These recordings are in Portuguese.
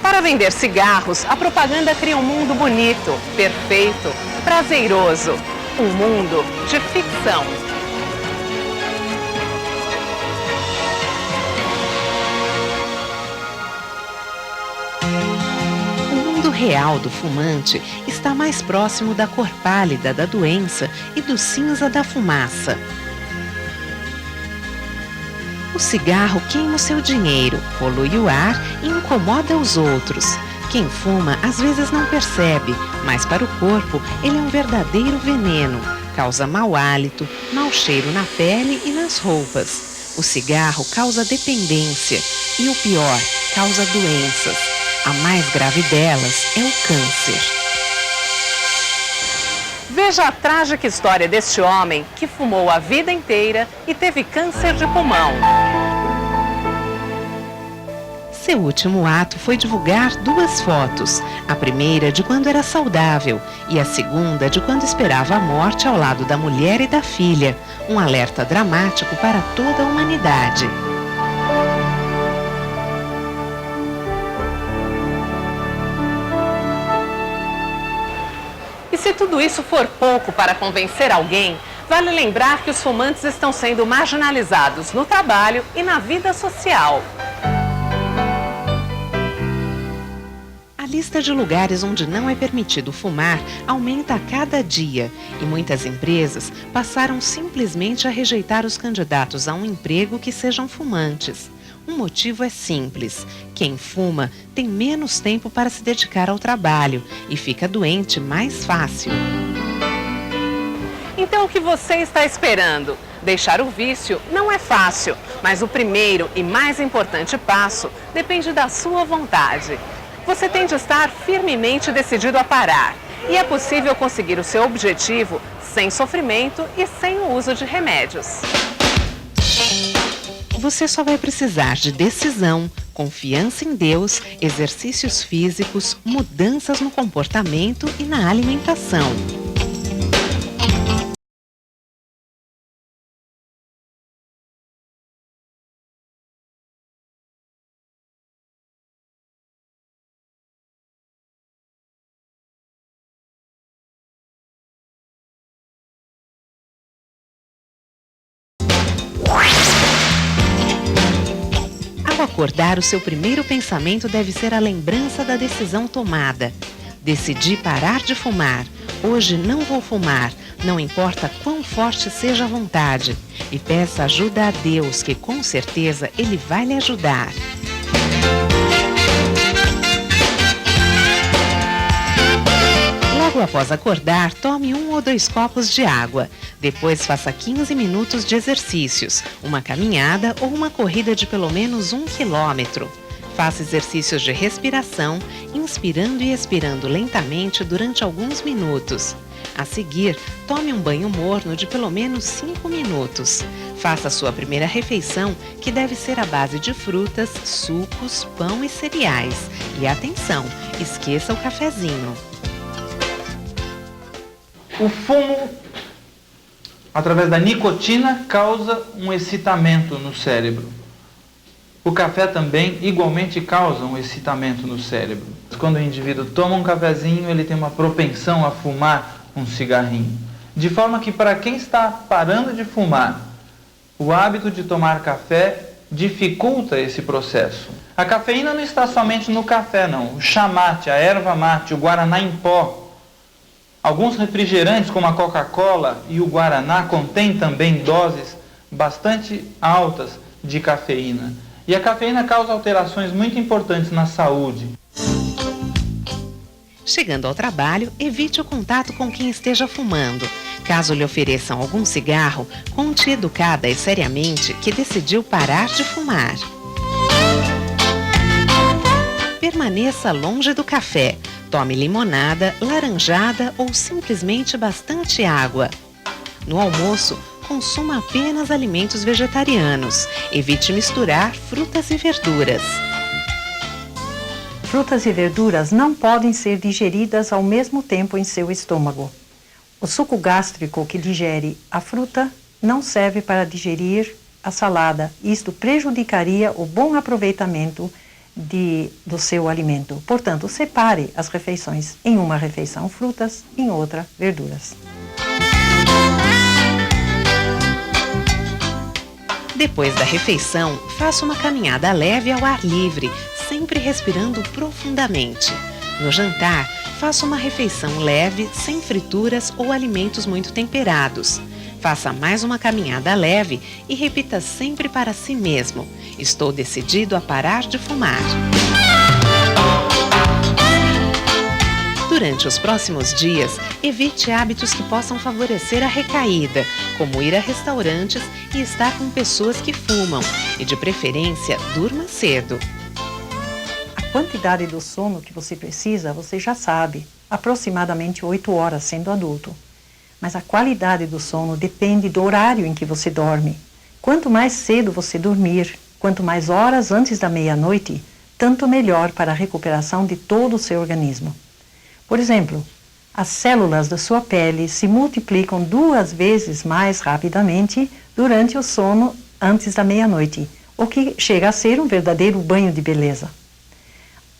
Para vender cigarros, a propaganda cria um mundo bonito, perfeito, prazeroso. Um mundo de ficção. O mundo real do fumante está mais próximo da cor pálida da doença e do cinza da fumaça. O cigarro queima o seu dinheiro, polui o ar e incomoda os outros. Quem fuma às vezes não percebe, mas para o corpo ele é um verdadeiro veneno. Causa mau hálito, mau cheiro na pele e nas roupas. O cigarro causa dependência e o pior, causa doenças. A mais grave delas é o câncer. Veja a trágica história deste homem que fumou a vida inteira e teve câncer de pulmão. Seu último ato foi divulgar 2 fotos. A primeira de quando era saudável e a segunda de quando esperava a morte ao lado da mulher e da filha. Um alerta dramático para toda a humanidade. E se tudo isso for pouco para convencer alguém, vale lembrar que os fumantes estão sendo marginalizados no trabalho e na vida social. A lista de lugares onde não é permitido fumar aumenta a cada dia e muitas empresas passaram simplesmente a rejeitar os candidatos a um emprego que sejam fumantes. O motivo é simples: quem fuma tem menos tempo para se dedicar ao trabalho e fica doente mais fácil. Então o que você está esperando? Deixar o vício não é fácil, mas o primeiro e mais importante passo depende da sua vontade. Você tem de estar firmemente decidido a parar e é possível conseguir o seu objetivo sem sofrimento e sem o uso de remédios. Você só vai precisar de decisão, confiança em Deus, exercícios físicos, mudanças no comportamento e na alimentação. Ao acordar, o seu primeiro pensamento deve ser a lembrança da decisão tomada. Decidi parar de fumar. Hoje não vou fumar, não importa quão forte seja a vontade. E peça ajuda a Deus, que com certeza Ele vai lhe ajudar. Logo após acordar, tome 1 ou 2 copos de água. Depois faça 15 minutos de exercícios, uma caminhada ou uma corrida de pelo menos 1 quilômetro. Faça exercícios de respiração, inspirando e expirando lentamente durante alguns minutos. A seguir, tome um banho morno de pelo menos 5 minutos. Faça a sua primeira refeição, que deve ser à base de frutas, sucos, pão e cereais. E atenção, esqueça o cafezinho. O fumo, através da nicotina, causa um excitamento no cérebro. O café também igualmente causa um excitamento no cérebro. Quando o indivíduo toma um cafezinho, ele tem uma propensão a fumar um cigarrinho. De forma que, para quem está parando de fumar, o hábito de tomar café dificulta esse processo. A cafeína não está somente no café, não. O chá mate, a erva mate, o guaraná em pó. Alguns refrigerantes, como a Coca-Cola e o Guaraná, contêm também doses bastante altas de cafeína. E a cafeína causa alterações muito importantes na saúde. Chegando ao trabalho, evite o contato com quem esteja fumando. Caso lhe ofereçam algum cigarro, conte educada e seriamente que decidiu parar de fumar. Permaneça longe do café. Tome limonada, laranjada ou simplesmente bastante água. No almoço, consuma apenas alimentos vegetarianos. Evite misturar frutas e verduras. Frutas e verduras não podem ser digeridas ao mesmo tempo em seu estômago. O suco gástrico que digere a fruta não serve para digerir a salada. Isto prejudicaria o bom aproveitamento do seu alimento. Portanto, separe as refeições. Em uma refeição, frutas, em outra, verduras. Depois da refeição, faça uma caminhada leve ao ar livre, sempre respirando profundamente. No jantar, faça uma refeição leve, sem frituras ou alimentos muito temperados. Faça mais uma caminhada leve e repita sempre para si mesmo: estou decidido a parar de fumar. Durante os próximos dias, evite hábitos que possam favorecer a recaída, como ir a restaurantes e estar com pessoas que fumam. E, de preferência, durma cedo. A quantidade do sono que você precisa, você já sabe, aproximadamente 8 horas sendo adulto. Mas a qualidade do sono depende do horário em que você dorme. Quanto mais cedo você dormir, quanto mais horas antes da meia-noite, tanto melhor para a recuperação de todo o seu organismo. Por exemplo, as células da sua pele se multiplicam 2 vezes mais rapidamente durante o sono antes da meia-noite, o que chega a ser um verdadeiro banho de beleza.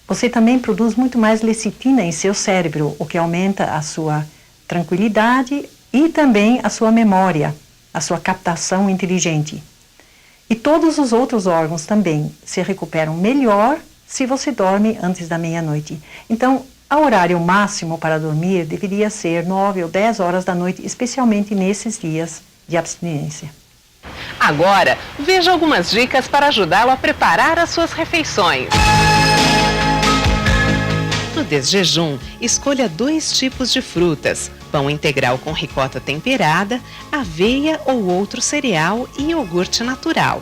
Você também produz muito mais lecitina em seu cérebro, o que aumenta a sua tranquilidade e também a sua memória, a sua captação inteligente. E todos os outros órgãos também se recuperam melhor se você dorme antes da meia-noite. Então, o horário máximo para dormir deveria ser 9 ou 10 horas da noite, especialmente nesses dias de abstinência. Agora, veja algumas dicas para ajudá-lo a preparar as suas refeições. No desjejum, escolha 2 tipos de frutas: pão integral com ricota temperada, aveia ou outro cereal e iogurte natural.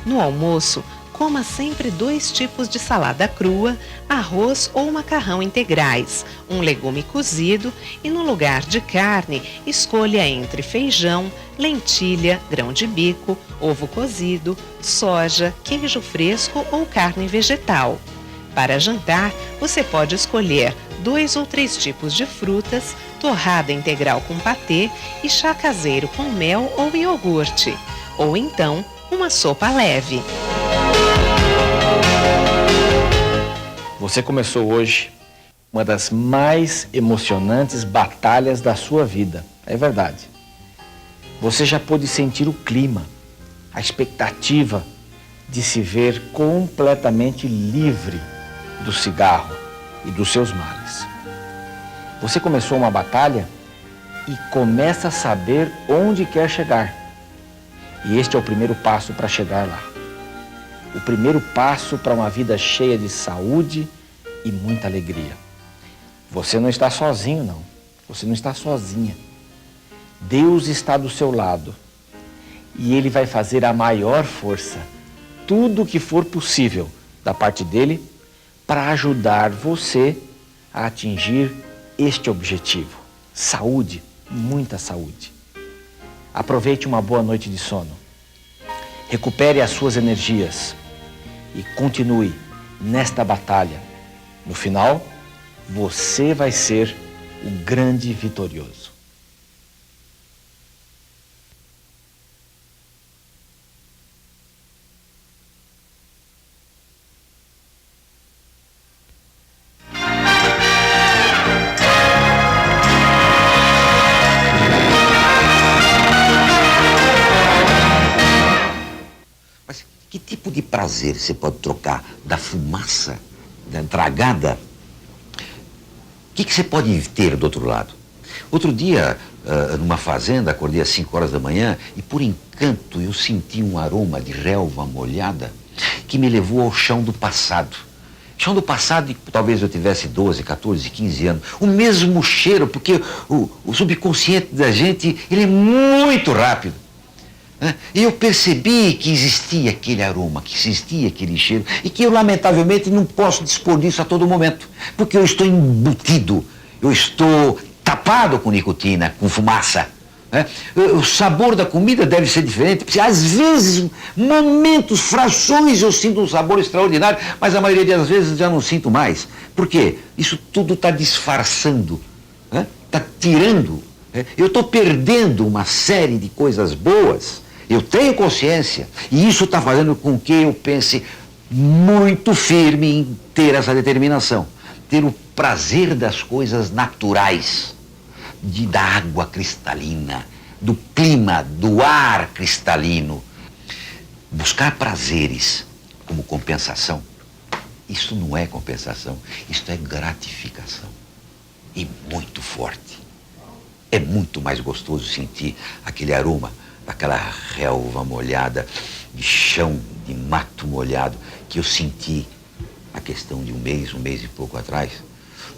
No almoço, coma sempre 2 tipos de salada crua, arroz ou macarrão integrais, um legume cozido e, no lugar de carne, escolha entre feijão, lentilha, grão de bico, ovo cozido, soja, queijo fresco ou carne vegetal. Para jantar, você pode escolher 2 ou 3 tipos de frutas, torrada integral com patê e chá caseiro com mel ou iogurte. Ou então, uma sopa leve. Você começou hoje uma das mais emocionantes batalhas da sua vida. É verdade. Você já pôde sentir o clima, a expectativa de se ver completamente livre do cigarro e dos seus males. Você começou uma batalha e começa a saber onde quer chegar. E este é o primeiro passo para chegar lá. O primeiro passo para uma vida cheia de saúde e muita alegria. Você não está sozinho, não. Você não está sozinha. Deus está do seu lado e Ele vai fazer a maior força, tudo o que for possível da parte dEle, para ajudar você a atingir este objetivo. Saúde, muita saúde. Aproveite uma boa noite de sono. Recupere as suas energias e continue nesta batalha. No final, você vai ser o grande vitorioso. Que tipo de prazer você pode trocar da fumaça, da tragada? O que você pode ter do outro lado? Outro dia, numa fazenda, acordei às 5 horas da manhã e, por encanto, eu senti um aroma de relva molhada que me levou ao chão do passado. Chão do passado, talvez eu tivesse 12, 14, 15 anos. O mesmo cheiro, porque o subconsciente da gente, ele é muito rápido. E eu percebi que existia aquele aroma, que existia aquele cheiro, e que eu, lamentavelmente, não posso dispor disso a todo momento, porque eu estou embutido, eu estou tapado com nicotina, com fumaça. O sabor da comida deve ser diferente, porque às vezes, momentos, frações, eu sinto um sabor extraordinário, mas a maioria das vezes já não sinto mais. Por quê? Isso tudo está disfarçando, está tirando. Eu estou perdendo uma série de coisas boas. Eu tenho consciência e isso está fazendo com que eu pense, muito firme em ter essa determinação, ter o prazer das coisas naturais, da água cristalina, do clima, do ar cristalino. Buscar prazeres como compensação, isso não é compensação, isso é gratificação. E muito forte. É muito mais gostoso sentir aquele aroma daquela relva molhada, de chão, de mato molhado, que eu senti a questão de um mês e pouco atrás,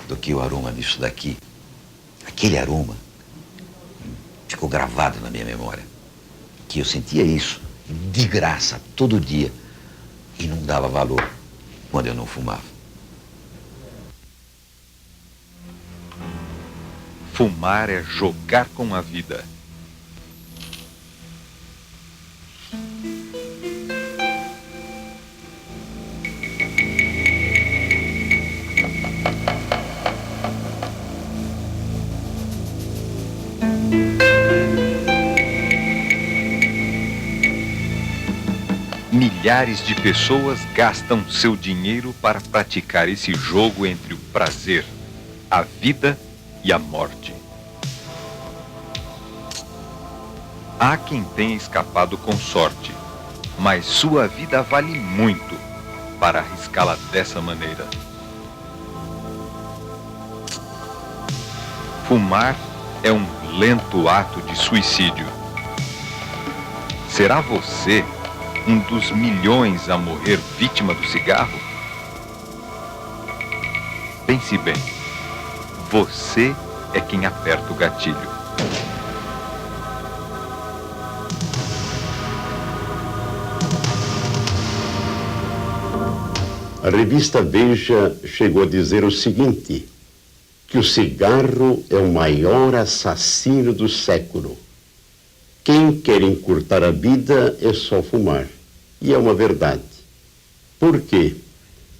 do que o aroma disso daqui. Aquele aroma ficou gravado na minha memória, que eu sentia isso de graça, todo dia, e não dava valor quando eu não fumava. Fumar é jogar com a vida. Milhares de pessoas gastam seu dinheiro para praticar esse jogo entre o prazer, a vida e a morte. Há quem tenha escapado com sorte, mas sua vida vale muito para arriscá-la dessa maneira. Fumar é um lento ato de suicídio. Será você um dos milhões a morrer vítima do cigarro? Pense bem. Você é quem aperta o gatilho. A revista Veja chegou a dizer o seguinte, que o cigarro é o maior assassino do século. Quem quer encurtar a vida é só fumar. E é uma verdade. Por quê?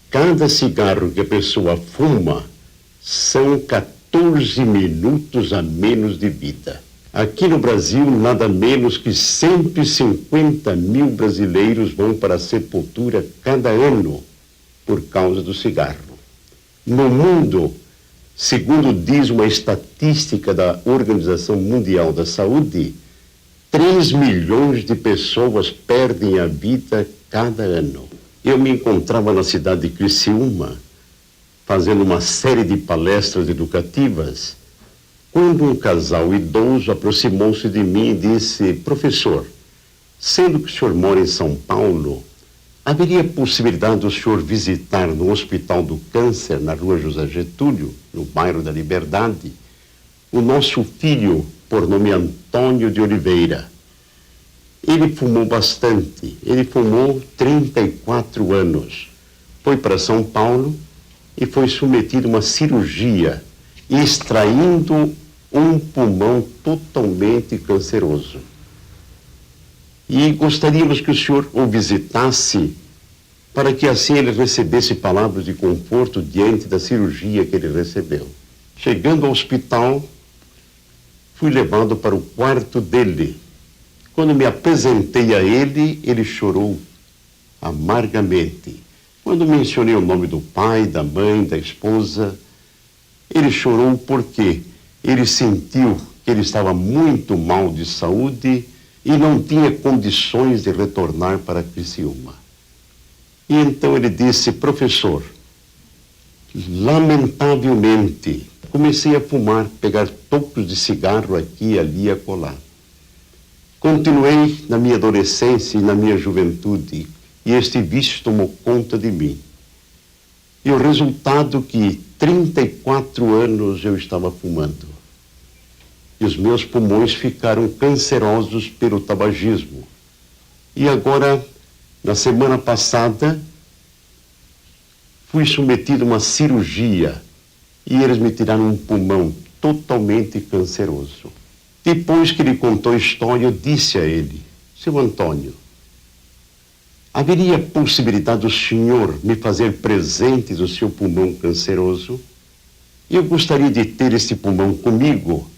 Cada cigarro que a pessoa fuma são 14 minutos a menos de vida. Aqui no Brasil, nada menos que 150 mil brasileiros vão para a sepultura cada ano por causa do cigarro. No mundo, segundo diz uma estatística da Organização Mundial da Saúde, 3 milhões de pessoas perdem a vida cada ano. Eu me encontrava na cidade de Criciúma, fazendo uma série de palestras educativas, quando um casal idoso aproximou-se de mim e disse, professor, sendo que o senhor mora em São Paulo, haveria possibilidade do senhor visitar no Hospital do Câncer, na rua José Getúlio, no bairro da Liberdade, o nosso filho, por nome Antônio de Oliveira. Ele fumou bastante, ele fumou 34 anos. Foi para São Paulo e foi submetido a uma cirurgia, extraindo um pulmão totalmente canceroso. E gostaríamos que o senhor o visitasse para que assim ele recebesse palavras de conforto diante da cirurgia que ele recebeu. Chegando ao hospital, fui levado para o quarto dele. Quando me apresentei a ele, ele chorou amargamente. Quando mencionei o nome do pai, da mãe, da esposa, ele chorou porque ele sentiu que ele estava muito mal de saúde e não tinha condições de retornar para Criciúma. E então ele disse, professor, lamentavelmente, comecei a fumar, pegar tocos de cigarro aqui, ali e acolá. Continuei na minha adolescência e na minha juventude, e este vício tomou conta de mim. E o resultado que 34 anos eu estava fumando. E os meus pulmões ficaram cancerosos pelo tabagismo. E agora, na semana passada, fui submetido a uma cirurgia e eles me tiraram um pulmão totalmente canceroso. Depois que ele contou a história, eu disse a ele, seu Antônio, haveria possibilidade do senhor me fazer presente do seu pulmão canceroso? Eu gostaria de ter esse pulmão comigo,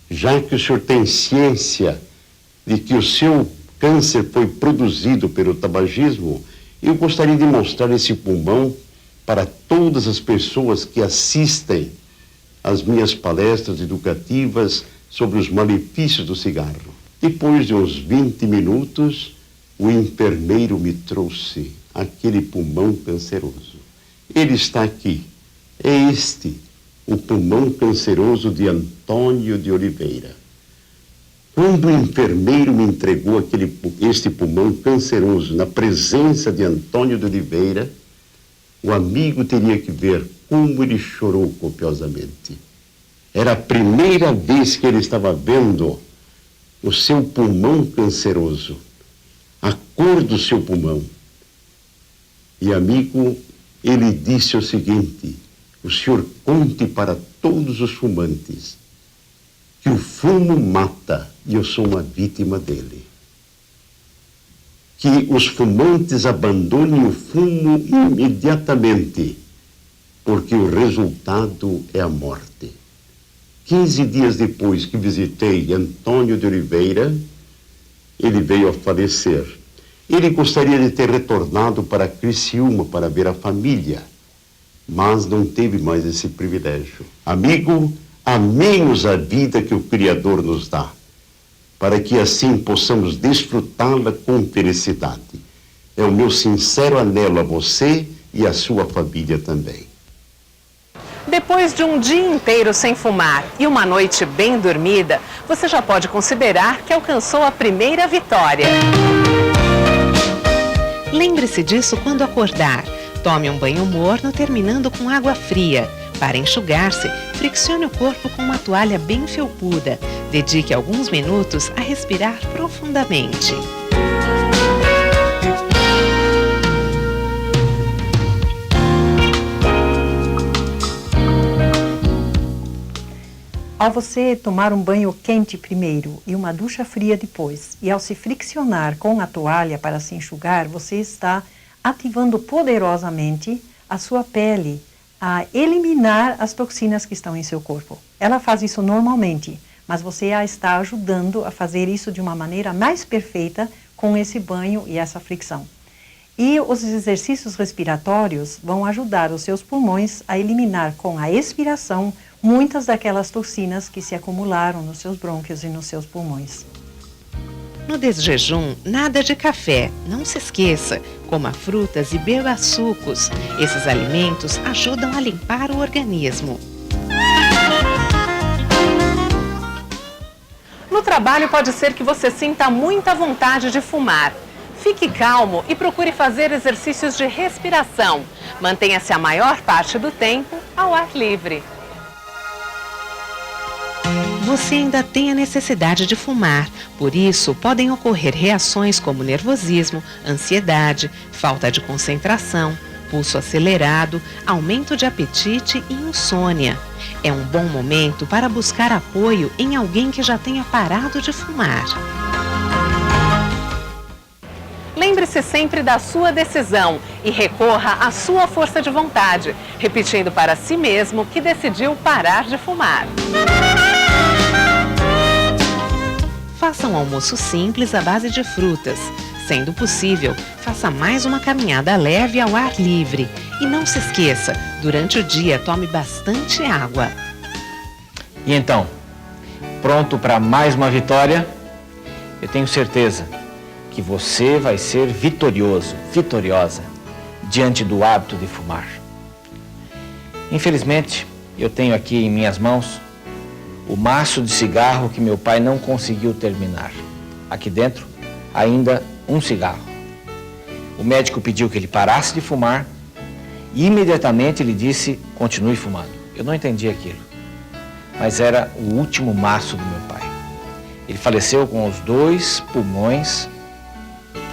já que o senhor tem ciência de que o seu câncer foi produzido pelo tabagismo, Eu gostaria de mostrar esse pulmão para todas as pessoas que assistem às minhas palestras educativas sobre os malefícios do cigarro. Depois de uns 20 minutos, o enfermeiro me trouxe aquele pulmão canceroso. Ele está aqui. É este, o pulmão canceroso de Antônio de Oliveira. Quando o enfermeiro me entregou este pulmão canceroso na presença de Antônio de Oliveira, o amigo teria que ver como ele chorou copiosamente. Era a primeira vez que ele estava vendo o seu pulmão canceroso, a cor do seu pulmão. E, amigo, ele disse o seguinte: o senhor conte para todos os fumantes que o fumo mata e eu sou uma vítima dele. Que os fumantes abandonem o fumo imediatamente, porque o resultado é a morte. 15 dias depois que visitei Antônio de Oliveira, ele veio a falecer. Ele gostaria de ter retornado para Criciúma para ver a família, mas não teve mais esse privilégio. Amigo, amemos a vida que o Criador nos dá, para que assim possamos desfrutá-la com felicidade. É o meu sincero anelo a você e a sua família também. Depois de um dia inteiro sem fumar e uma noite bem dormida, você já pode considerar que alcançou a primeira vitória. Lembre-se disso quando acordar. Tome um banho morno terminando com água fria. Para enxugar-se, friccione o corpo com uma toalha bem felpuda. Dedique alguns minutos a respirar profundamente. Ao você tomar um banho quente primeiro e uma ducha fria depois, e ao se friccionar com a toalha para se enxugar, você está ativando poderosamente a sua pele a eliminar as toxinas que estão em seu corpo. Ela faz isso normalmente, mas você a está ajudando a fazer isso de uma maneira mais perfeita com esse banho e essa fricção. E os exercícios respiratórios vão ajudar os seus pulmões a eliminar com a expiração muitas daquelas toxinas que se acumularam nos seus brônquios e nos seus pulmões. No desjejum, nada de café. Não se esqueça, coma frutas e beba sucos. Esses alimentos ajudam a limpar o organismo. No trabalho pode ser que você sinta muita vontade de fumar. Fique calmo e procure fazer exercícios de respiração. Mantenha-se a maior parte do tempo ao ar livre. Você ainda tem a necessidade de fumar, por isso podem ocorrer reações como nervosismo, ansiedade, falta de concentração, pulso acelerado, aumento de apetite e insônia. É um bom momento para buscar apoio em alguém que já tenha parado de fumar. Lembre-se sempre da sua decisão e recorra à sua força de vontade, repetindo para si mesmo que decidiu parar de fumar. Faça um almoço simples à base de frutas. Sendo possível, faça mais uma caminhada leve ao ar livre. E não se esqueça, durante o dia tome bastante água. E então, pronto para mais uma vitória? Eu tenho certeza que você vai ser vitorioso, vitoriosa, diante do hábito de fumar. Infelizmente, eu tenho aqui em minhas mãos o maço de cigarro que meu pai não conseguiu terminar. Aqui dentro, ainda um cigarro. O médico pediu que ele parasse de fumar e imediatamente ele disse, continue fumando. Eu não entendi aquilo, mas era o último maço do meu pai. Ele faleceu com os 2 pulmões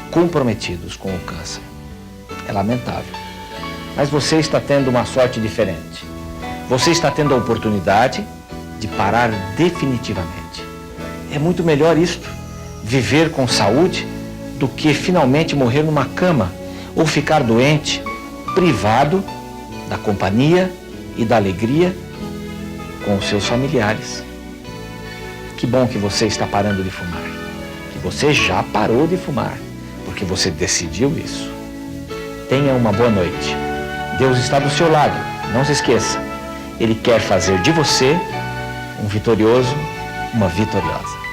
comprometidos com o câncer. É lamentável. Mas você está tendo uma sorte diferente. Você está tendo a oportunidade de parar definitivamente. É muito melhor isto, viver com saúde, do que finalmente morrer numa cama ou ficar doente, privado da companhia e da alegria com os seus familiares. Que bom que você está parando de fumar, que você já parou de fumar, porque você decidiu isso. Tenha uma boa noite. Deus está do seu lado, não se esqueça. Ele quer fazer de você um vitorioso, uma vitoriosa.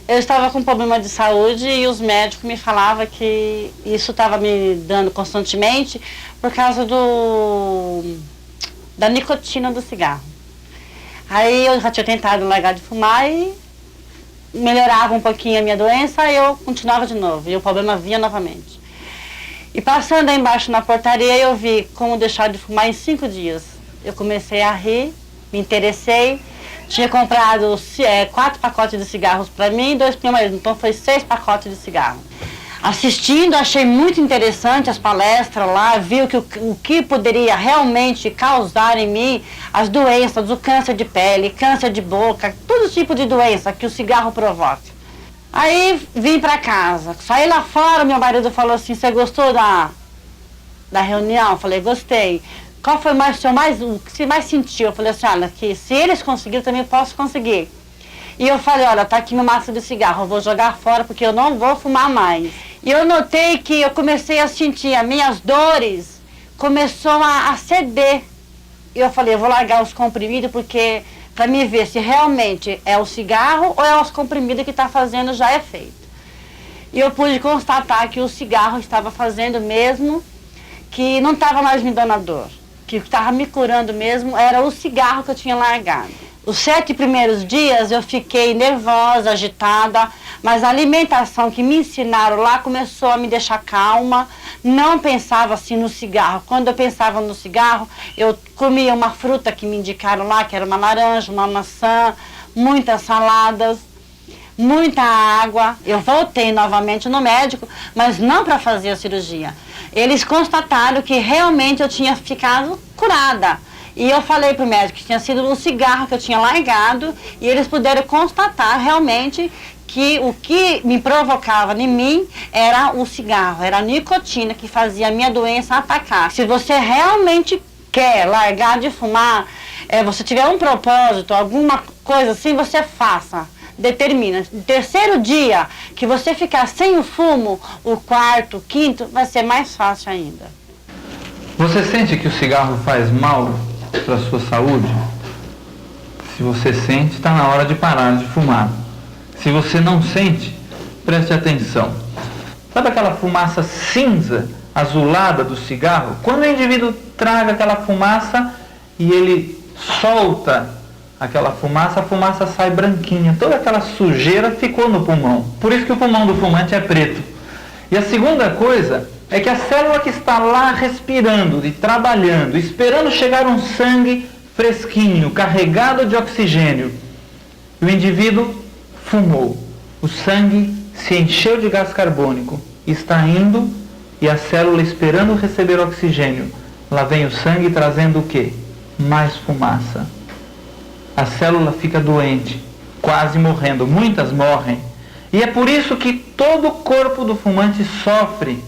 Eu estava com problema de saúde e os médicos me falavam que isso estava me dando constantemente por causa da nicotina do cigarro. Aí eu já tinha tentado largar de fumar e melhorava um pouquinho a minha doença e eu continuava de novo. E o problema vinha novamente. E passando aí embaixo na portaria eu vi como deixar de fumar em 5 dias. Eu comecei a rir, me interessei. Tinha comprado 4 pacotes de cigarros para mim e 2 para meu marido, então foi 6 pacotes de cigarro. Assistindo, achei muito interessante as palestras lá, vi o que poderia realmente causar em mim as doenças, o câncer de pele, câncer de boca, todo tipo de doença que o cigarro provoca. Aí vim para casa, saí lá fora, meu marido falou assim, você gostou da reunião? Eu falei, gostei. Qual foi o que você mais sentiu? Eu falei assim, olha, que se eles conseguiram, também eu posso conseguir. E eu falei, olha, tá aqui meu maço de cigarro, eu vou jogar fora porque eu não vou fumar mais. E eu notei que eu comecei a sentir, as minhas dores começou a ceder. E eu falei, eu vou largar os comprimidos porque, para mim ver se realmente é o cigarro ou é os comprimidos que está fazendo já efeito. E eu pude constatar que o cigarro estava fazendo mesmo, que não estava mais me dando dor. Que estava me curando mesmo era o cigarro que eu tinha largado. Os 7 primeiros dias eu fiquei nervosa, agitada, mas a alimentação que me ensinaram lá começou a me deixar calma. Não pensava assim no cigarro. Quando eu pensava no cigarro, eu comia uma fruta que me indicaram lá, que era uma laranja, uma maçã, muitas saladas, muita água. Eu voltei novamente no médico, mas não para fazer a cirurgia. Eles constataram que realmente eu tinha ficado curada. E eu falei para o médico que tinha sido o cigarro que eu tinha largado e eles puderam constatar realmente que o que me provocava em mim era o cigarro, era a nicotina que fazia a minha doença atacar. Se você realmente quer largar de fumar, você tiver um propósito, alguma coisa assim, você faça. Determina. No 3º dia que você ficar sem o fumo, o 4º, 5º, vai ser mais fácil ainda. Você sente que o cigarro faz mal para a sua saúde? Se você sente, está na hora de parar de fumar. Se você não sente, preste atenção. Sabe aquela fumaça cinza, azulada do cigarro? Quando o indivíduo traga aquela fumaça e ele solta aquela fumaça, a fumaça sai branquinha. Toda aquela sujeira ficou no pulmão. Por isso que o pulmão do fumante é preto. E a segunda coisa é que a célula que está lá respirando e trabalhando, esperando chegar um sangue fresquinho, carregado de oxigênio, o indivíduo fumou. O sangue se encheu de gás carbônico, está indo e a célula esperando receber oxigênio. Lá vem o sangue trazendo o quê? Mais fumaça. A célula fica doente, quase morrendo, muitas morrem. E é por isso que todo o corpo do fumante sofre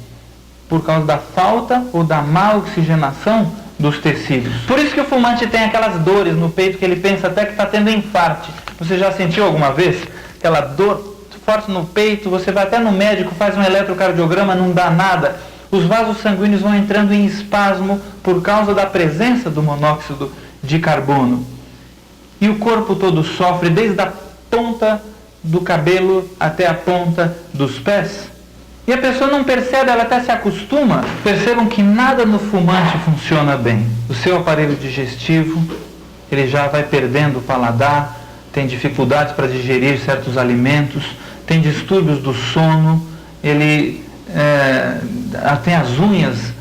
por causa da falta ou da má oxigenação dos tecidos. Por isso que o fumante tem aquelas dores no peito que ele pensa até que está tendo infarto. Você já sentiu alguma vez aquela dor forte no peito? Você vai até no médico, faz um eletrocardiograma, não dá nada. Os vasos sanguíneos vão entrando em espasmo por causa da presença do monóxido de carbono. E o corpo todo sofre, desde a ponta do cabelo até a ponta dos pés. E a pessoa não percebe, ela até se acostuma. Percebam que nada no fumante funciona bem. O seu aparelho digestivo, ele já vai perdendo o paladar, tem dificuldades para digerir certos alimentos, tem distúrbios do sono, ele tem as unhas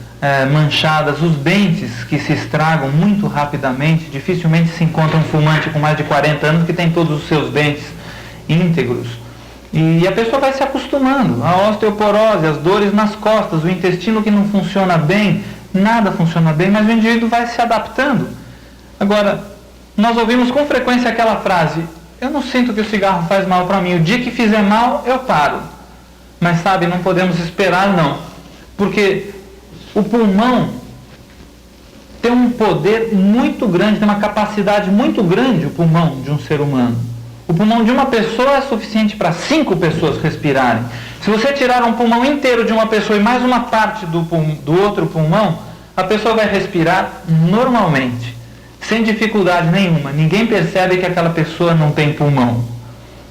manchadas, os dentes que se estragam muito rapidamente. Dificilmente se encontra um fumante com mais de 40 anos que tem todos os seus dentes íntegros. E a pessoa vai se acostumando. A osteoporose, as dores nas costas, o intestino que não funciona bem, nada funciona bem, mas o indivíduo vai se adaptando. Agora, nós ouvimos com frequência aquela frase: eu não sinto que o cigarro faz mal para mim, o dia que fizer mal, eu paro. Mas sabe, não podemos esperar não, porque o pulmão tem um poder muito grande, tem uma capacidade muito grande, o pulmão de um ser humano. O pulmão de uma pessoa é suficiente para 5 pessoas respirarem. Se você tirar um pulmão inteiro de uma pessoa e mais uma parte do outro pulmão, a pessoa vai respirar normalmente, sem dificuldade nenhuma. Ninguém percebe que aquela pessoa não tem pulmão.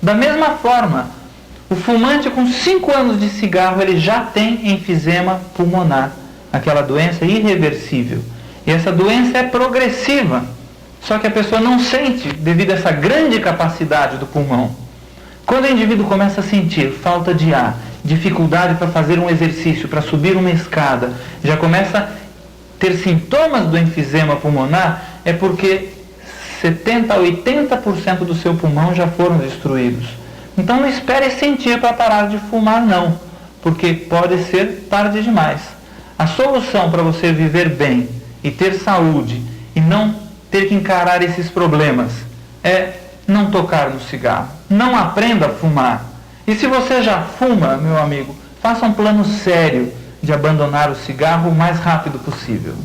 Da mesma forma, o fumante com 5 anos de cigarro, ele já tem enfisema pulmonar, aquela doença irreversível. E essa doença é progressiva, só que a pessoa não sente devido a essa grande capacidade do pulmão. Quando o indivíduo começa a sentir falta de ar, dificuldade para fazer um exercício, para subir uma escada, já começa a ter sintomas do enfisema pulmonar, é porque 70% a 80% do seu pulmão já foram destruídos. Então não espere sentir para parar de fumar não, porque pode ser tarde demais. A solução para você viver bem e ter saúde e não ter que encarar esses problemas é não tocar no cigarro. Não aprenda a fumar. E se você já fuma, meu amigo, faça um plano sério de abandonar o cigarro o mais rápido possível.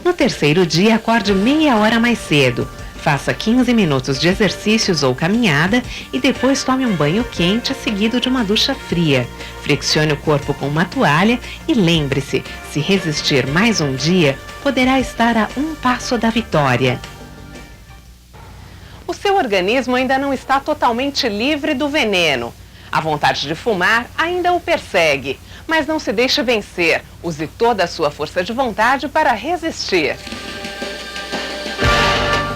No terceiro dia, acorde meia hora mais cedo. Faça 15 minutos de exercícios ou caminhada e depois tome um banho quente seguido de uma ducha fria. Flexione o corpo com uma toalha e lembre-se, se resistir mais um dia, poderá estar a um passo da vitória. O seu organismo ainda não está totalmente livre do veneno. A vontade de fumar ainda o persegue, mas não se deixe vencer. Use toda a sua força de vontade para resistir.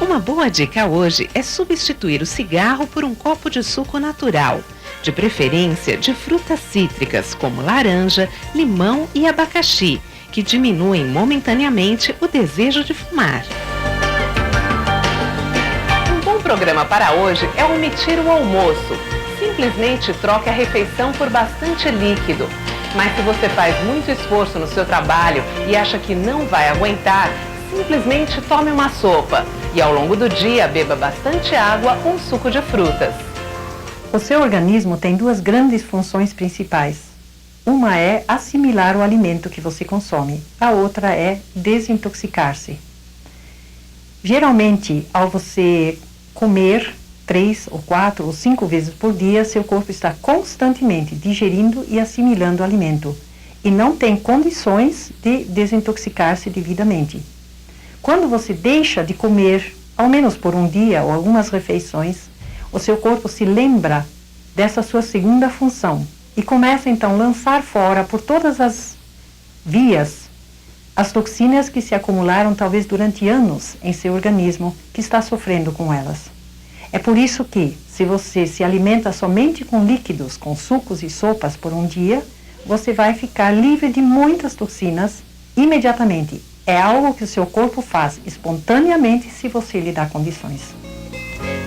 Uma boa dica hoje é substituir o cigarro por um copo de suco natural, de preferência de frutas cítricas como laranja, limão e abacaxi, que diminuem momentaneamente o desejo de fumar. Um bom programa para hoje é omitir o almoço. Simplesmente troque a refeição por bastante líquido. Mas se você faz muito esforço no seu trabalho e acha que não vai aguentar, simplesmente tome uma sopa e ao longo do dia beba bastante água ou suco de frutas. O seu organismo tem 2 grandes funções principais. Uma é assimilar o alimento que você consome, a outra é desintoxicar-se. Geralmente, ao você comer 3 ou 4 ou 5 vezes por dia, seu corpo está constantemente digerindo e assimilando o alimento e não tem condições de desintoxicar-se devidamente. Quando você deixa de comer, ao menos por um dia ou algumas refeições, o seu corpo se lembra dessa sua segunda função e começa então a lançar fora por todas as vias as toxinas que se acumularam talvez durante anos em seu organismo, que está sofrendo com elas. É por isso que, se você se alimenta somente com líquidos, com sucos e sopas por um dia, você vai ficar livre de muitas toxinas imediatamente. É algo que o seu corpo faz espontaneamente se você lhe dá condições.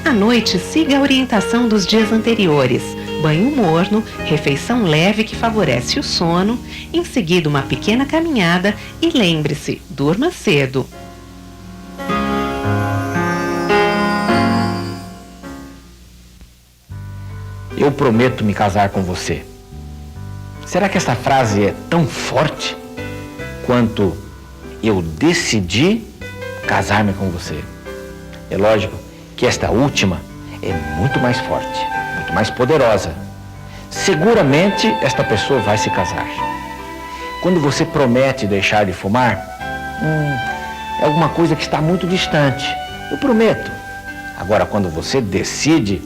À noite, siga a orientação dos dias anteriores. Banho morno, refeição leve que favorece o sono, em seguida uma pequena caminhada e lembre-se, durma cedo. Eu prometo me casar com você. Será que essa frase é tão forte quanto eu decidi casar-me com você? É lógico que esta última é muito mais forte, muito mais poderosa. Seguramente esta pessoa vai se casar. Quando você promete deixar de fumar, é alguma coisa que está muito distante. Eu prometo. Agora, quando você decide,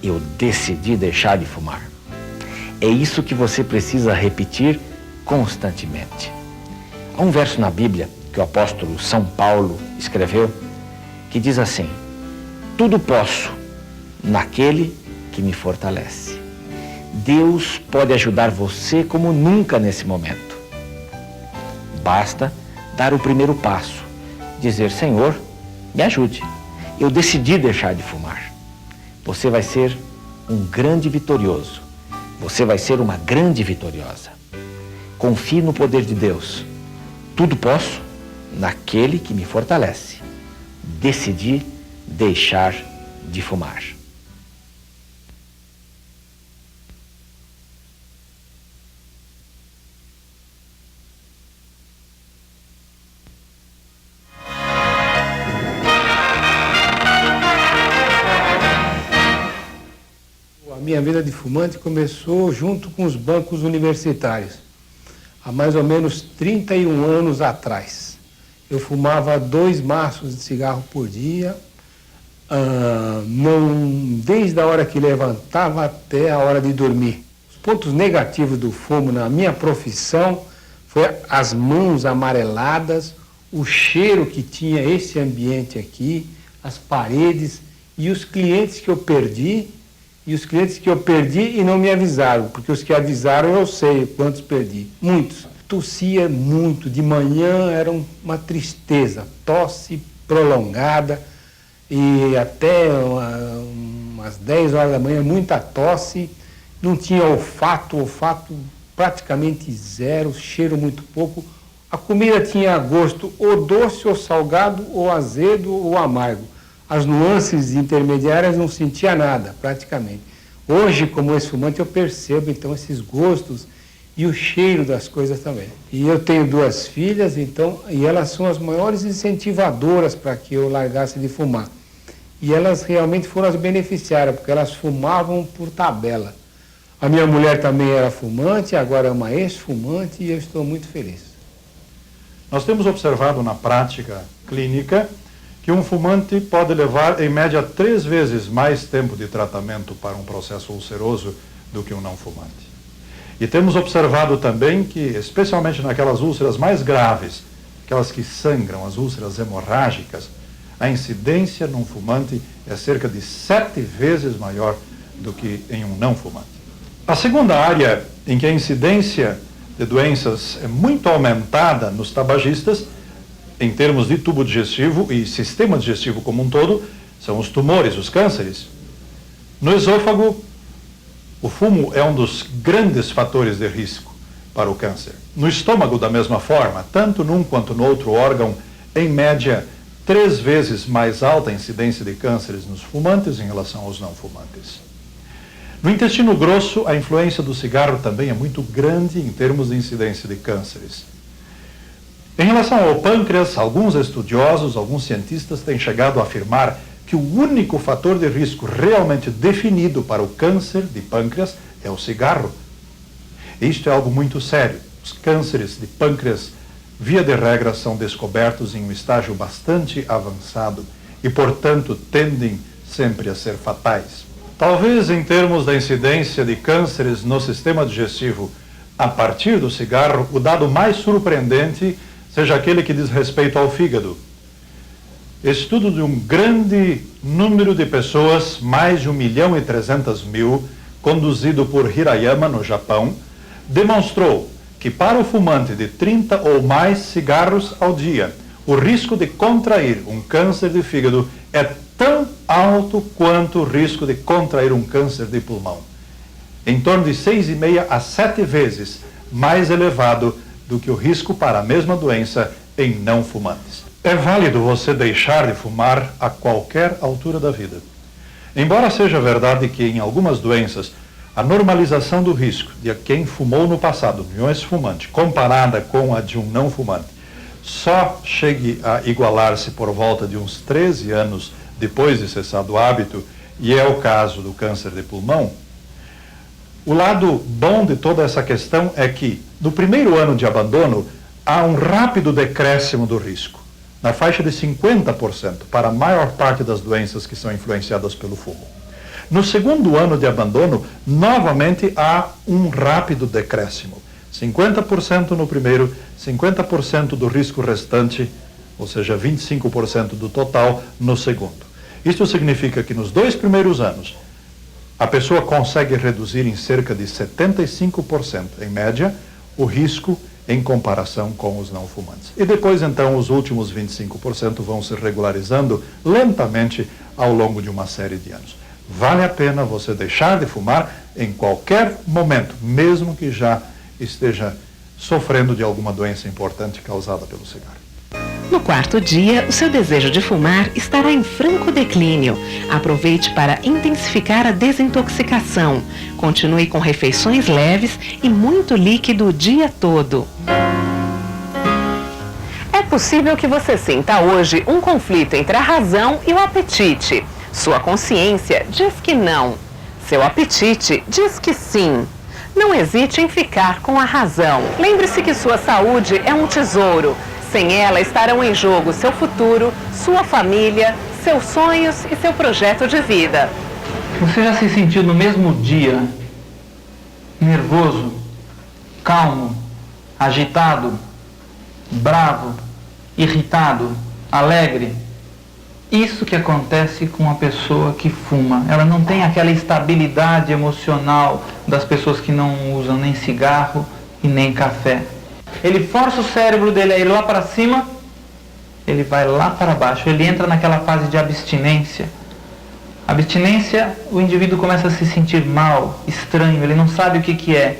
eu decidi deixar de fumar. É isso que você precisa repetir constantemente. Há um verso na Bíblia que o apóstolo São Paulo escreveu, que diz assim: tudo posso naquele que me fortalece. Deus pode ajudar você como nunca nesse momento. Basta dar o primeiro passo, dizer: Senhor, me ajude. Eu decidi deixar de fumar. Você vai ser um grande vitorioso. Você vai ser uma grande vitoriosa. Confie no poder de Deus. Tudo posso naquele que me fortalece. Decidi deixar de fumar. minha vida de fumante começou junto com os bancos universitários, há mais ou menos 31 anos atrás. Eu fumava 2 maços de cigarro por dia, desde a hora que levantava até a hora de dormir. Os pontos negativos do fumo na minha profissão foi as mãos amareladas, o cheiro que tinha esse ambiente aqui, as paredes e os clientes que eu perdi, e não me avisaram, porque os que avisaram eu sei quantos perdi, muitos. Tossia muito, de manhã era uma tristeza, tosse prolongada e até umas 10 horas da manhã muita tosse, não tinha olfato praticamente zero, cheiro muito pouco. A comida tinha gosto ou doce, ou salgado, ou azedo, ou amargo. As nuances intermediárias não sentia nada, praticamente. Hoje, como ex-fumante, eu percebo, então, esses gostos e o cheiro das coisas também. E eu tenho 2 filhas, então, e elas são as maiores incentivadoras para que eu largasse de fumar. E elas realmente foram as beneficiárias, porque elas fumavam por tabela. A minha mulher também era fumante, agora é uma ex-fumante, e eu estou muito feliz. Nós temos observado na prática clínica que um fumante pode levar, em média, 3 vezes mais tempo de tratamento para um processo ulceroso do que um não fumante. E temos observado também que, especialmente naquelas úlceras mais graves, aquelas que sangram, as úlceras hemorrágicas, a incidência num fumante é cerca de 7 vezes maior do que em um não fumante. A segunda área em que a incidência de doenças é muito aumentada nos tabagistas, em termos de tubo digestivo e sistema digestivo como um todo, são os tumores, os cânceres. No esôfago, o fumo é um dos grandes fatores de risco para o câncer. No estômago, da mesma forma, tanto num quanto no outro órgão, em média, 3 vezes mais alta a incidência de cânceres nos fumantes em relação aos não fumantes. No intestino grosso, a influência do cigarro também é muito grande em termos de incidência de cânceres. Em relação ao pâncreas, alguns estudiosos, alguns cientistas têm chegado a afirmar que o único fator de risco realmente definido para o câncer de pâncreas é o cigarro. Isto é algo muito sério. Os cânceres de pâncreas, via de regra, são descobertos em um estágio bastante avançado e, portanto, tendem sempre a ser fatais. Talvez, em termos da incidência de cânceres no sistema digestivo a partir do cigarro, o dado mais surpreendente seja aquele que diz respeito ao fígado. Estudo de um grande número de pessoas, mais de 1.300.000, conduzido por Hirayama, no Japão, demonstrou que para o fumante de 30 ou mais cigarros ao dia, o risco de contrair um câncer de fígado é tão alto quanto o risco de contrair um câncer de pulmão. Em torno de 6,5 a 7 vezes mais elevado do que o risco para a mesma doença em não fumantes. É válido você deixar de fumar a qualquer altura da vida. Embora seja verdade que em algumas doenças a normalização do risco de quem fumou no passado, de um ex-fumante, comparada com a de um não fumante, só chegue a igualar-se por volta de uns 13 anos depois de cessado o hábito, e é o caso do câncer de pulmão, o lado bom de toda essa questão é que, no primeiro ano de abandono, há um rápido decréscimo do risco, na faixa de 50% para a maior parte das doenças que são influenciadas pelo fumo. No segundo ano de abandono, novamente há um rápido decréscimo. 50% no primeiro, 50% do risco restante, ou seja, 25% do total no segundo. Isto significa que nos 2 primeiros anos, a pessoa consegue reduzir em cerca de 75%, em média, o risco em comparação com os não fumantes. E depois, então, os últimos 25% vão se regularizando lentamente ao longo de uma série de anos. Vale a pena você deixar de fumar em qualquer momento, mesmo que já esteja sofrendo de alguma doença importante causada pelo cigarro. No 4º dia, o seu desejo de fumar estará em franco declínio. Aproveite para intensificar a desintoxicação. Continue com refeições leves e muito líquido o dia todo. É possível que você sinta hoje um conflito entre a razão e o apetite. Sua consciência diz que não. Seu apetite diz que sim. Não hesite em ficar com a razão. Lembre-se que sua saúde é um tesouro. Sem ela estarão em jogo seu futuro, sua família, seus sonhos e seu projeto de vida. Você já se sentiu no mesmo dia nervoso, calmo, agitado, bravo, irritado, alegre? Isso que acontece com uma pessoa que fuma. Ela não tem aquela estabilidade emocional das pessoas que não usam nem cigarro e nem café. Ele força o cérebro dele a ir lá para cima, ele vai lá para baixo. Ele entra naquela fase de abstinência. Abstinência, o indivíduo começa a se sentir mal, estranho, ele não sabe o que é.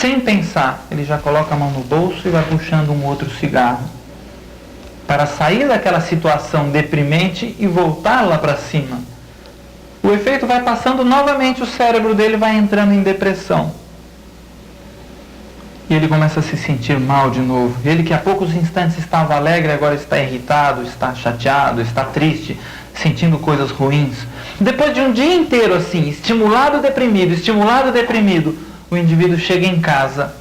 Sem pensar, ele já coloca a mão no bolso e vai puxando um outro cigarro, para sair daquela situação deprimente e voltar lá para cima. O efeito vai passando novamente, o cérebro dele vai entrando em depressão. E ele começa a se sentir mal de novo. Ele que há poucos instantes estava alegre, agora está irritado, está chateado, está triste, sentindo coisas ruins. Depois de um dia inteiro assim, estimulado, deprimido, o indivíduo chega em casa,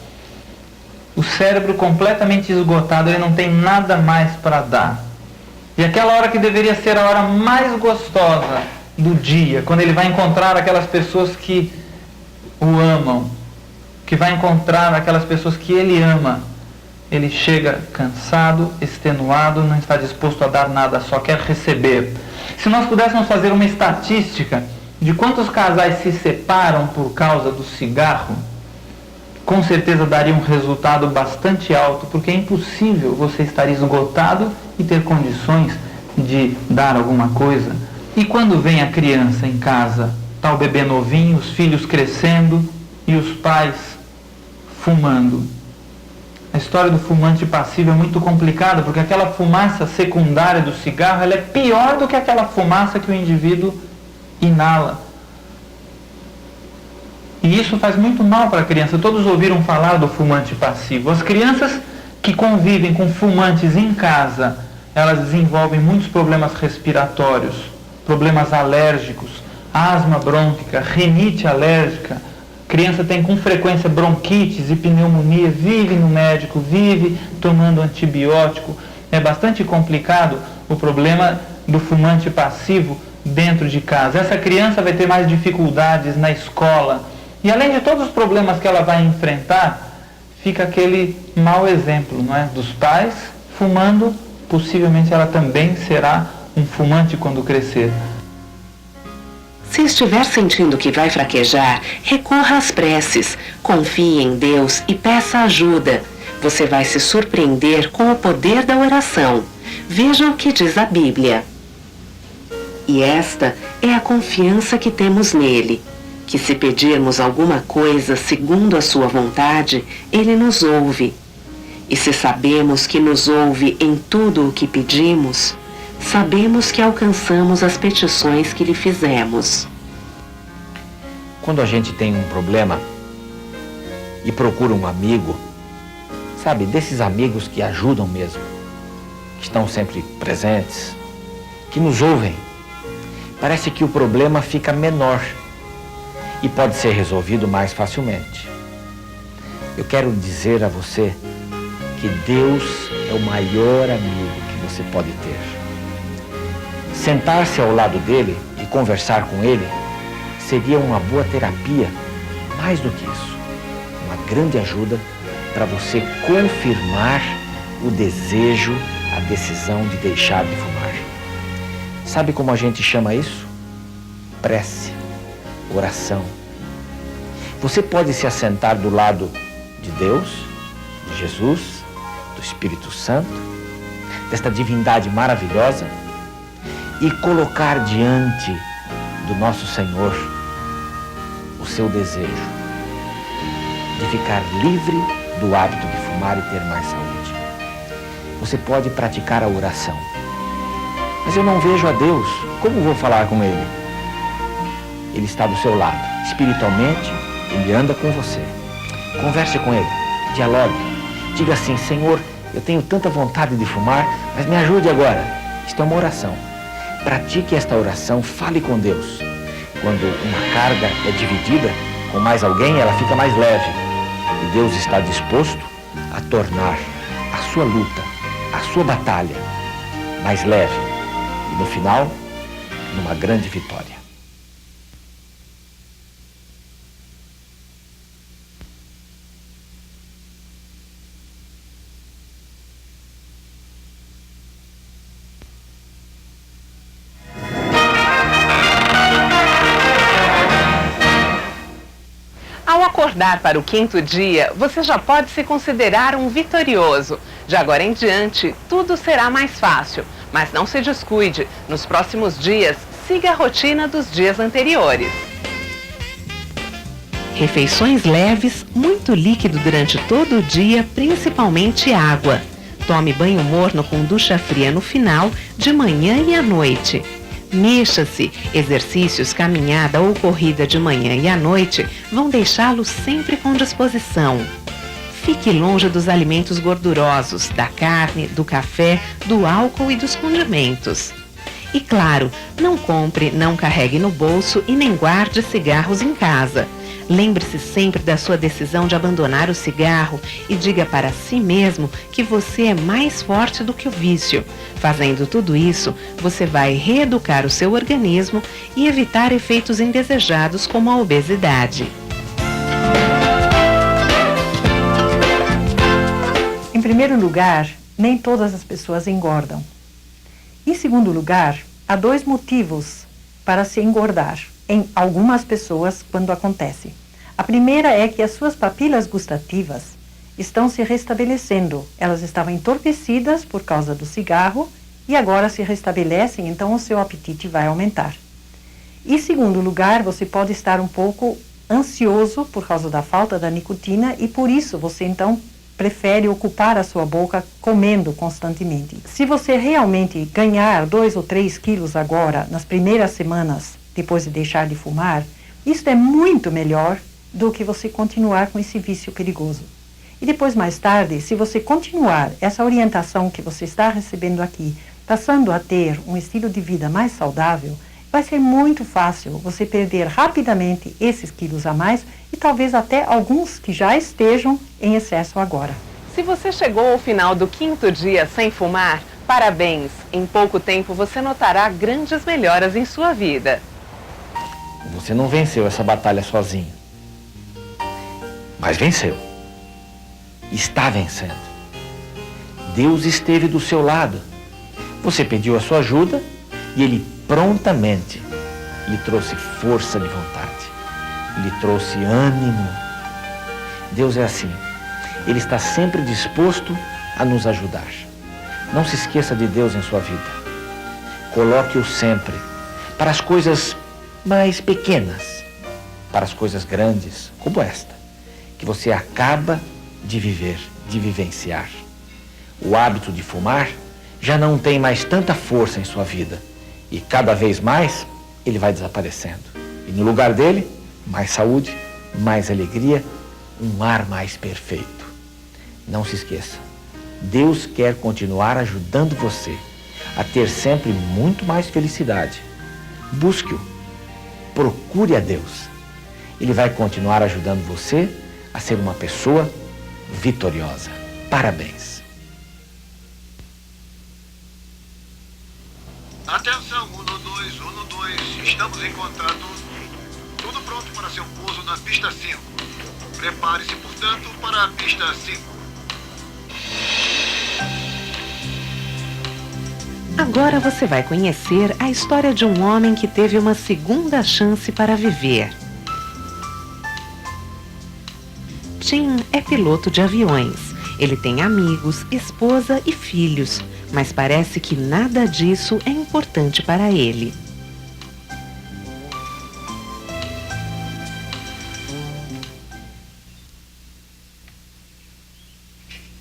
o cérebro completamente esgotado, ele não tem nada mais para dar. E aquela hora que deveria ser a hora mais gostosa do dia, quando ele vai encontrar aquelas pessoas que o amam, que vai encontrar aquelas pessoas que ele ama, ele chega cansado, extenuado, não está disposto a dar nada, só quer receber. Se nós pudéssemos fazer uma estatística de quantos casais se separam por causa do cigarro, com certeza daria um resultado bastante alto, porque é impossível você estar esgotado e ter condições de dar alguma coisa. E quando vem a criança em casa, está o bebê novinho, os filhos crescendo e os pais fumando. A história do fumante passivo é muito complicada, porque aquela fumaça secundária do cigarro, ela é pior do que aquela fumaça que o indivíduo inala. E isso faz muito mal para a criança. Todos ouviram falar do fumante passivo. As crianças que convivem com fumantes em casa, elas desenvolvem muitos problemas respiratórios, problemas alérgicos, asma brônquica, rinite alérgica. A criança tem com frequência bronquites e pneumonia, vive no médico, vive tomando antibiótico. É bastante complicado o problema do fumante passivo dentro de casa. Essa criança vai ter mais dificuldades na escola. E além de todos os problemas que ela vai enfrentar, fica aquele mau exemplo, não é? Dos pais fumando. Possivelmente ela também será um fumante quando crescer. Se estiver sentindo que vai fraquejar, recorra às preces, confie em Deus e peça ajuda. Você vai se surpreender com o poder da oração. Veja o que diz a Bíblia. E esta é a confiança que temos nele, que se pedirmos alguma coisa segundo a sua vontade, ele nos ouve. E se sabemos que nos ouve em tudo o que pedimos, sabemos que alcançamos as petições que lhe fizemos. Quando a gente tem um problema e procura um amigo, sabe, desses amigos que ajudam mesmo, que estão sempre presentes, que nos ouvem, parece que o problema fica menor e pode ser resolvido mais facilmente. Eu quero dizer a você que Deus é o maior amigo que você pode ter. Sentar-se ao lado dele e conversar com ele seria uma boa terapia, mais do que isso, uma grande ajuda para você confirmar o desejo, a decisão de deixar de fumar. Sabe como a gente chama isso? Prece, oração. Você pode se assentar do lado de Deus, de Jesus, do Espírito Santo, desta divindade maravilhosa, e colocar diante do nosso Senhor o seu desejo de ficar livre do hábito de fumar e ter mais saúde. Você pode praticar a oração. Mas eu não vejo a Deus, como vou falar com Ele? Ele está do seu lado, espiritualmente, Ele anda com você. Converse com Ele, dialogue, diga assim: Senhor, eu tenho tanta vontade de fumar, mas me ajude agora. Isto é uma oração. Pratique esta oração, fale com Deus. Quando uma carga é dividida com mais alguém, ela fica mais leve. E Deus está disposto a tornar a sua luta, a sua batalha, mais leve. E no final, numa grande vitória. Ao acordar para o 5º dia, você já pode se considerar um vitorioso. De agora em diante, tudo será mais fácil. Mas não se descuide. Nos próximos dias, siga a rotina dos dias anteriores. Refeições leves, muito líquido durante todo o dia, principalmente água. Tome banho morno com ducha fria no final, de manhã e à noite. Mexa-se. Exercícios, caminhada ou corrida de manhã e à noite vão deixá-lo sempre com disposição. Fique longe dos alimentos gordurosos, da carne, do café, do álcool e dos condimentos. E claro, não compre, não carregue no bolso e nem guarde cigarros em casa. Lembre-se sempre da sua decisão de abandonar o cigarro e diga para si mesmo que você é mais forte do que o vício. Fazendo tudo isso, você vai reeducar o seu organismo e evitar efeitos indesejados como a obesidade. Em primeiro lugar, nem todas as pessoas engordam. Em segundo lugar, há 2 motivos para se engordar em algumas pessoas quando acontece. A primeira é que as suas papilas gustativas estão se restabelecendo. Elas estavam entorpecidas por causa do cigarro e agora se restabelecem, então o seu apetite vai aumentar. Em segundo lugar, você pode estar um pouco ansioso por causa da falta da nicotina e por isso você então prefere ocupar a sua boca comendo constantemente. Se você realmente ganhar 2 ou 3 quilos agora, nas primeiras semanas, depois de deixar de fumar, isso é muito melhor do que você continuar com esse vício perigoso. E depois, mais tarde, se você continuar essa orientação que você está recebendo aqui, passando a ter um estilo de vida mais saudável, vai ser muito fácil você perder rapidamente esses quilos a mais e talvez até alguns que já estejam em excesso agora. Se você chegou ao final do 5º dia sem fumar, parabéns! Em pouco tempo você notará grandes melhoras em sua vida. Você não venceu essa batalha sozinho. Mas venceu. Está vencendo. Deus esteve do seu lado. Você pediu a sua ajuda e Ele prontamente lhe trouxe força de vontade. Lhe trouxe ânimo. Deus é assim. Ele está sempre disposto a nos ajudar. Não se esqueça de Deus em sua vida. Coloque-o sempre para as coisas mais pequenas, para as coisas grandes, como esta, que você acaba de viver, de vivenciar. O hábito de fumar já não tem mais tanta força em sua vida e cada vez mais ele vai desaparecendo. E no lugar dele, mais saúde, mais alegria, um ar mais perfeito. Não se esqueça, Deus quer continuar ajudando você a ter sempre muito mais felicidade. Busque-o, procure a Deus. Ele vai continuar ajudando você a ser uma pessoa vitoriosa. Parabéns. Atenção, 1, 2, 1, 2. Estamos em contato. Tudo pronto para seu pouso na pista 5. Prepare-se, portanto, para a pista 5. Agora você vai conhecer a história de um homem que teve uma segunda chance para viver. Tim é piloto de aviões. Ele tem amigos, esposa e filhos, mas parece que nada disso é importante para ele.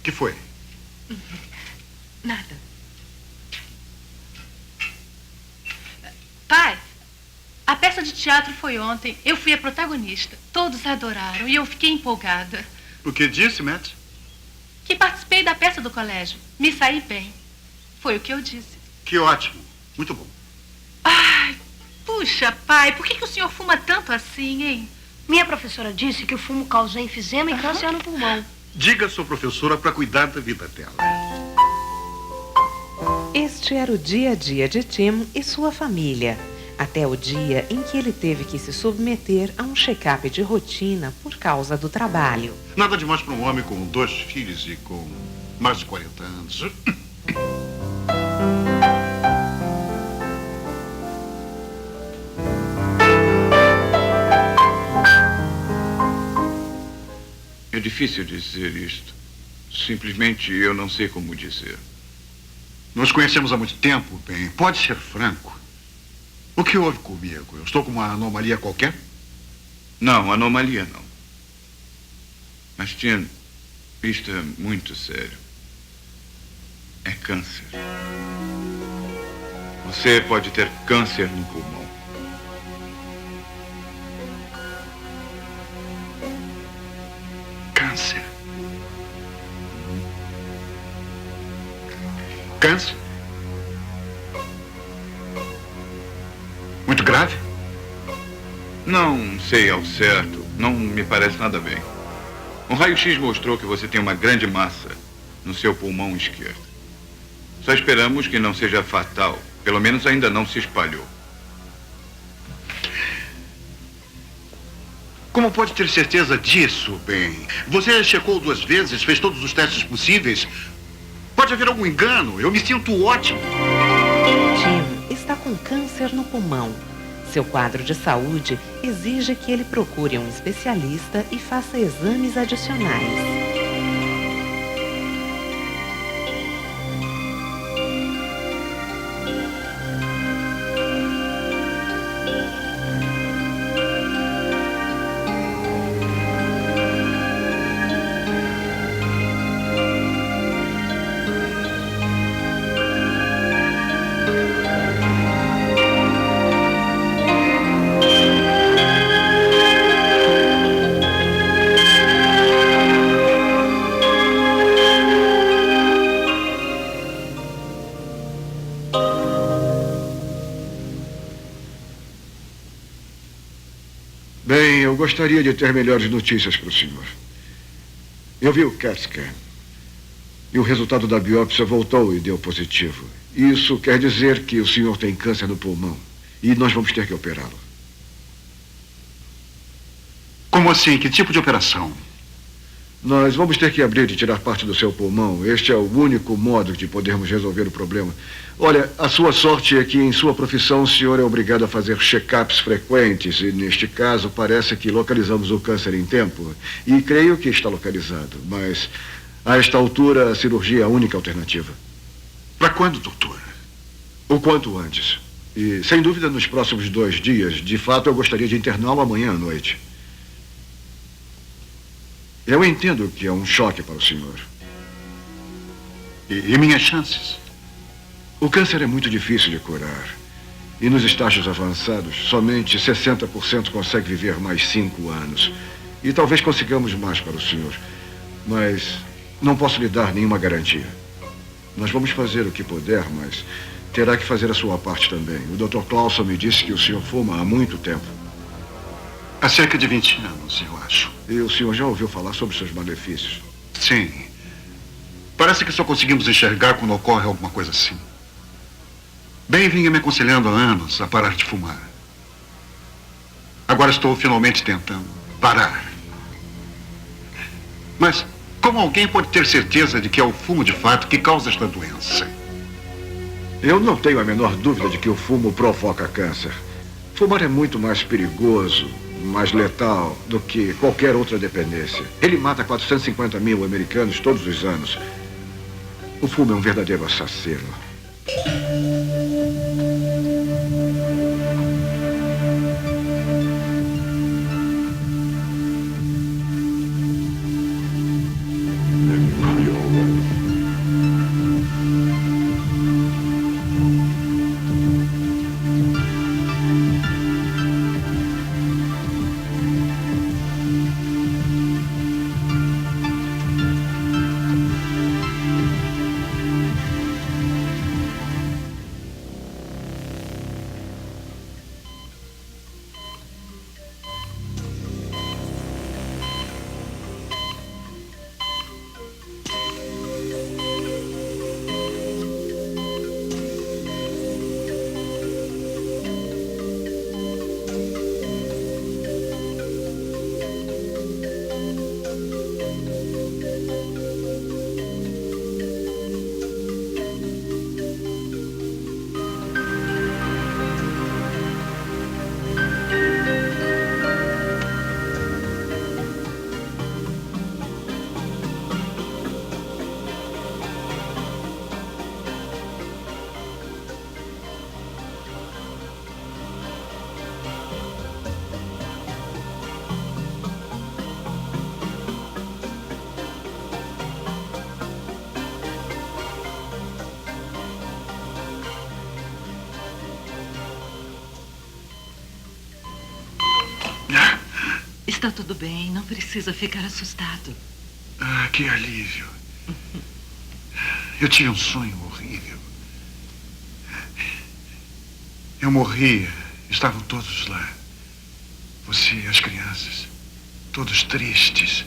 Que foi? Nada. Pai, a peça de teatro foi ontem. Eu fui a protagonista. Todos adoraram e eu fiquei empolgada. O que disse, Matt? Que participei da peça do colégio. Me saí bem. Foi o que eu disse. Que ótimo. Muito bom. Ai, Puxa, pai, por que o senhor fuma tanto assim, hein? Minha professora disse que o fumo causa enfisema e câncer no pulmão. Diga à sua professora para cuidar da vida dela. Este era o dia a dia de Tim e sua família, até o dia em que ele teve que se submeter a um check-up de rotina por causa do trabalho. Nada demais para um homem com 2 filhos e com mais de 40 anos. É difícil dizer isto. Simplesmente eu não sei como dizer. Nos conhecemos há muito tempo, bem. Pode ser franco. O que houve comigo? Eu estou com uma anomalia qualquer? Não, anomalia não. Mas, Tim, isto é muito sério. É câncer. Você pode ter câncer no pulmão. Câncer. Câncer? Muito grave? Não sei ao certo. Não me parece nada bem. Um raio-x mostrou que você tem uma grande massa no seu pulmão esquerdo. Só esperamos que não seja fatal. Pelo menos ainda não se espalhou. Como pode ter certeza disso, bem? Você checou 2 vezes, fez todos os testes possíveis. Pode haver algum engano. Eu me sinto ótimo. Tim está com câncer no pulmão. Seu quadro de saúde exige que ele procure um especialista e faça exames adicionais. Bem, eu gostaria de ter melhores notícias para o senhor. Eu vi o CAT scan e o resultado da biópsia voltou e deu positivo. Isso quer dizer que o senhor tem câncer no pulmão e nós vamos ter que operá-lo. Como assim? Que tipo de operação? Nós vamos ter que abrir e tirar parte do seu pulmão. Este é o único modo de podermos resolver o problema. Olha, a sua sorte é que em sua profissão o senhor é obrigado a fazer check-ups frequentes e, neste caso, parece que localizamos o câncer em tempo. E creio que está localizado, mas a esta altura a cirurgia é a única alternativa. Para quando, doutor? O quanto antes. E, sem dúvida, nos próximos 2 dias. De fato, eu gostaria de interná-lo amanhã à noite. Eu entendo que é um choque para o senhor. E minhas chances? O câncer é muito difícil de curar. E nos estágios avançados, somente 60% consegue viver mais 5 anos. E talvez consigamos mais para o senhor. Mas não posso lhe dar nenhuma garantia. Nós vamos fazer o que puder, mas terá que fazer a sua parte também. O Dr. Clauson me disse que o senhor fuma há muito tempo. Há cerca de 20 anos, eu acho. E o senhor já ouviu falar sobre seus malefícios? Sim. Parece que só conseguimos enxergar quando ocorre alguma coisa assim. Bem, vinha me aconselhando há anos a parar de fumar. Agora estou finalmente tentando parar. Mas como alguém pode ter certeza de que é o fumo de fato que causa esta doença? Eu não tenho a menor dúvida de que o fumo provoca câncer. Fumar é muito mais perigoso, mais letal do que qualquer outra dependência. Ele mata 450 mil americanos todos os anos. O fumo é um verdadeiro assassino. Está tudo bem, não precisa ficar assustado. Ah, que alívio. Eu tinha um sonho horrível. Eu morria, estavam todos lá. Você e as crianças, todos tristes.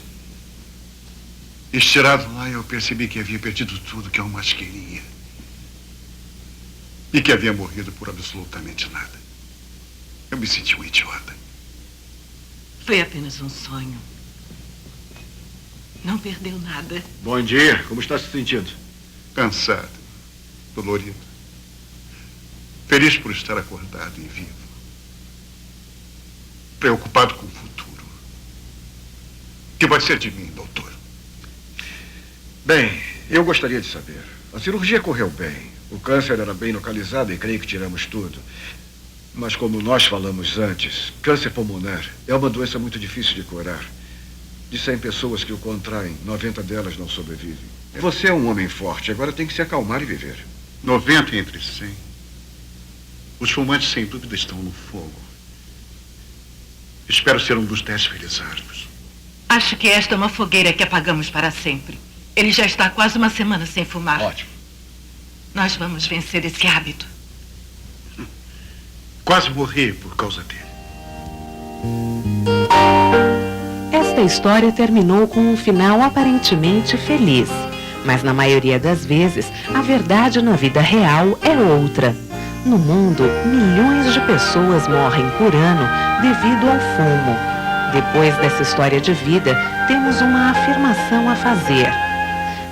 Estirado lá, eu percebi que havia perdido tudo que eu mais queria. E que havia morrido por absolutamente nada. Eu me senti um idiota. Foi apenas um sonho. Não perdeu nada. Bom dia. Como está se sentindo? Cansado, dolorido. Feliz por estar acordado e vivo. Preocupado com o futuro. O que vai ser de mim, doutor? Bem, eu gostaria de saber. A cirurgia correu bem. O câncer era bem localizado e creio que tiramos tudo. Mas como nós falamos antes, câncer pulmonar é uma doença muito difícil de curar. De 100 pessoas que o contraem, 90 delas não sobrevivem. Você é um homem forte, agora tem que se acalmar e viver. 90 entre 100. Os fumantes, sem dúvida, estão no fogo. Espero ser um dos 10 felizardos. Acho que esta é uma fogueira que apagamos para sempre. Ele já está há quase uma semana sem fumar. Ótimo. Nós vamos vencer esse hábito. Quase morri por causa dele. Esta história terminou com um final aparentemente feliz. Mas na maioria das vezes, a verdade na vida real é outra. No mundo, milhões de pessoas morrem por ano devido ao fumo. Depois dessa história de vida, temos uma afirmação a fazer.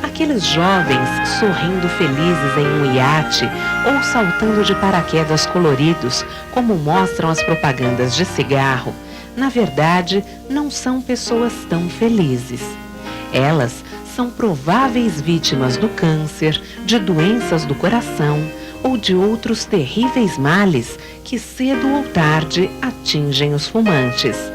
Aqueles jovens sorrindo felizes em um iate ou saltando de paraquedas coloridos, como mostram as propagandas de cigarro, na verdade, não são pessoas tão felizes. Elas são prováveis vítimas do câncer, de doenças do coração ou de outros terríveis males que cedo ou tarde atingem os fumantes.